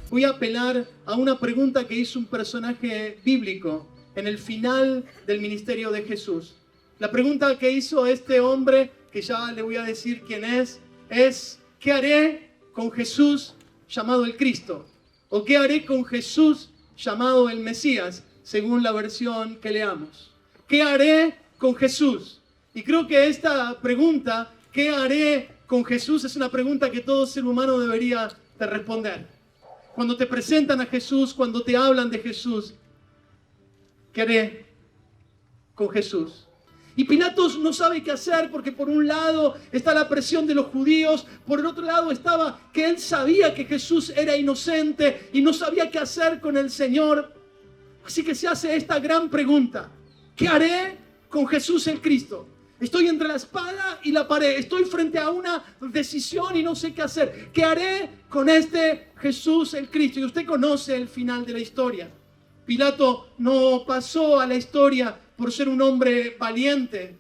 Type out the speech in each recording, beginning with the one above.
voy a apelar a una pregunta que hizo un personaje bíblico en el final del ministerio de Jesús. La pregunta que hizo este hombre, que ya le voy a decir quién es ¿qué haré con Jesús llamado el Cristo? ¿O qué haré con Jesús llamado el Mesías, según la versión que leamos? ¿Qué haré con Jesús? Y creo que esta pregunta, ¿qué haré con Jesús?, es una pregunta que todo ser humano debería de responder. Cuando te presentan a Jesús, cuando te hablan de Jesús, ¿qué haré con Jesús? Y Pilatos no sabe qué hacer, porque por un lado está la presión de los judíos, por el otro lado estaba que él sabía que Jesús era inocente y no sabía qué hacer con el Señor. Así que se hace esta gran pregunta: ¿qué haré con Jesús el Cristo? Estoy entre la espada y la pared, estoy frente a una decisión y no sé qué hacer. ¿Qué haré con este Jesús el Cristo? Y usted conoce el final de la historia. Pilato no pasó a la historia por ser un hombre valiente.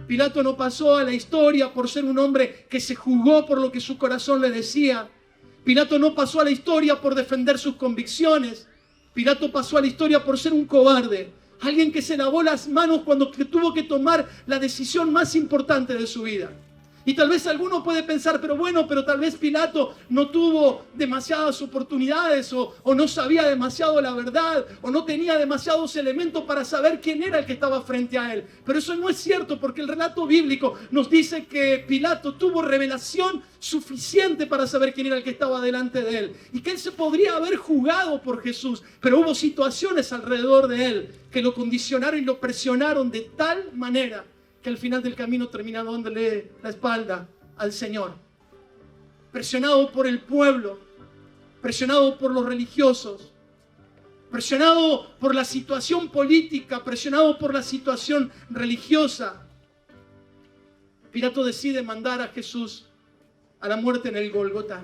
Pilato no pasó a la historia por ser un hombre que se jugó por lo que su corazón le decía. Pilato no pasó a la historia por defender sus convicciones. Pilato pasó a la historia por ser un cobarde. Alguien que se lavó las manos cuando tuvo que tomar la decisión más importante de su vida. Y tal vez alguno puede pensar, pero tal vez Pilato no tuvo demasiadas oportunidades o no sabía demasiado la verdad o no tenía demasiados elementos para saber quién era el que estaba frente a él. Pero eso no es cierto, porque el relato bíblico nos dice que Pilato tuvo revelación suficiente para saber quién era el que estaba delante de él y que él se podría haber jugado por Jesús, pero hubo situaciones alrededor de él que lo condicionaron y lo presionaron de tal manera que al final del camino termina dándole la espalda al Señor. Presionado por el pueblo, presionado por los religiosos, presionado por la situación política, presionado por la situación religiosa, Pilato decide mandar a Jesús a la muerte en el Gólgota.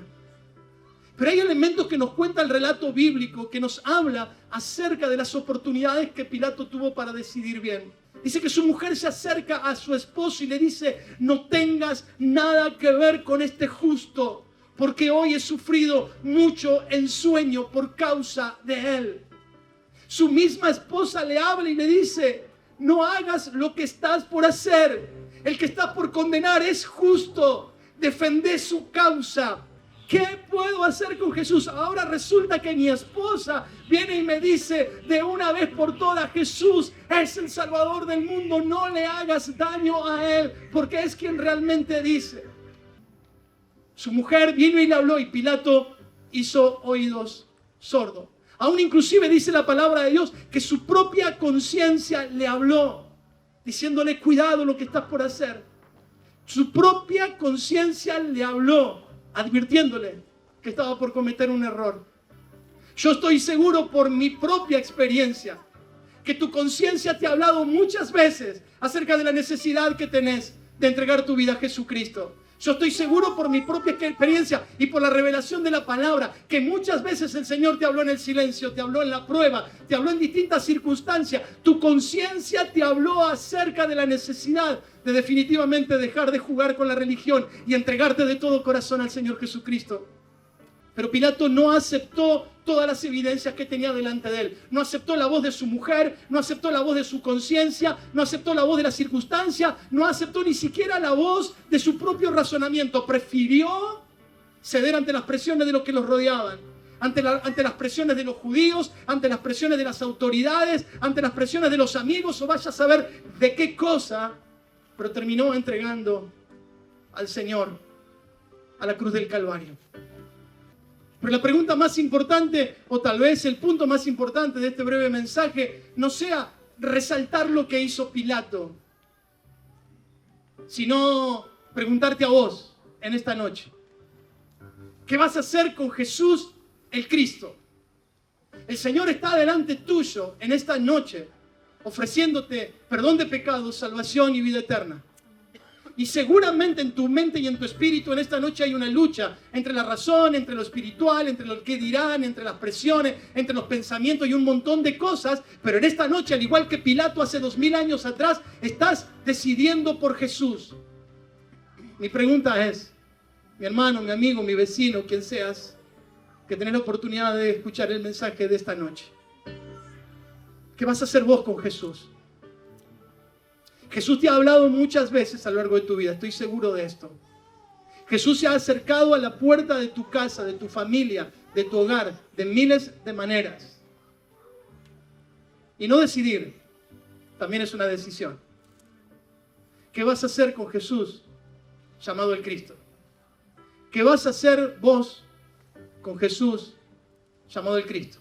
Pero hay elementos que nos cuenta el relato bíblico que nos habla acerca de las oportunidades que Pilato tuvo para decidir bien. Dice que su mujer se acerca a su esposo y le dice: no tengas nada que ver con este justo, porque hoy he sufrido mucho en sueño por causa de él. Su misma esposa le habla y le dice: no hagas lo que estás por hacer. El que está por condenar es justo. Defende su causa. ¿Qué puedo hacer con Jesús? Ahora resulta que mi esposa viene y me dice de una vez por todas: Jesús es el Salvador del mundo, no le hagas daño a él, porque es quien realmente dice. Su mujer vino y le habló y Pilato hizo oídos sordos. Aún inclusive dice la palabra de Dios que su propia conciencia le habló, diciéndole: cuidado lo que estás por hacer. Su propia conciencia le habló, advirtiéndole que estaba por cometer un error. Yo estoy seguro por mi propia experiencia que tu conciencia te ha hablado muchas veces acerca de la necesidad que tenés de entregar tu vida a Jesucristo. Yo estoy seguro por mi propia experiencia y por la revelación de la palabra que muchas veces el Señor te habló en el silencio, te habló en la prueba, te habló en distintas circunstancias. Tu conciencia te habló acerca de la necesidad de definitivamente dejar de jugar con la religión y entregarte de todo corazón al Señor Jesucristo. Pero Pilato no aceptó todas las evidencias que tenía delante de él. No aceptó la voz de su mujer, no aceptó la voz de su conciencia, no aceptó la voz de la circunstancia, no aceptó ni siquiera la voz de su propio razonamiento. Prefirió ceder ante las presiones de los que los rodeaban, ante las presiones de los judíos, ante las presiones de las autoridades, ante las presiones de los amigos, o vaya a saber de qué cosa, pero terminó entregando al Señor a la cruz del Calvario. Pero la pregunta más importante, o tal vez el punto más importante de este breve mensaje, no sea resaltar lo que hizo Pilato, sino preguntarte a vos en esta noche: ¿qué vas a hacer con Jesús el Cristo? El Señor está delante tuyo en esta noche, ofreciéndote perdón de pecados, salvación y vida eterna. Y seguramente en tu mente y en tu espíritu en esta noche hay una lucha entre la razón, entre lo espiritual, entre lo que dirán, entre las presiones, entre los pensamientos y un montón de cosas. Pero en esta noche, al igual que Pilato hace 2000 años atrás, estás decidiendo por Jesús. Mi pregunta es, mi hermano, mi amigo, mi vecino, quien seas, que tenés la oportunidad de escuchar el mensaje de esta noche. ¿Qué vas a hacer vos con Jesús? Jesús te ha hablado muchas veces a lo largo de tu vida, estoy seguro de esto. Jesús se ha acercado a la puerta de tu casa, de tu familia, de tu hogar, de miles de maneras. Y no decidir también es una decisión. ¿Qué vas a hacer con Jesús, llamado el Cristo? ¿Qué vas a hacer vos con Jesús, llamado el Cristo?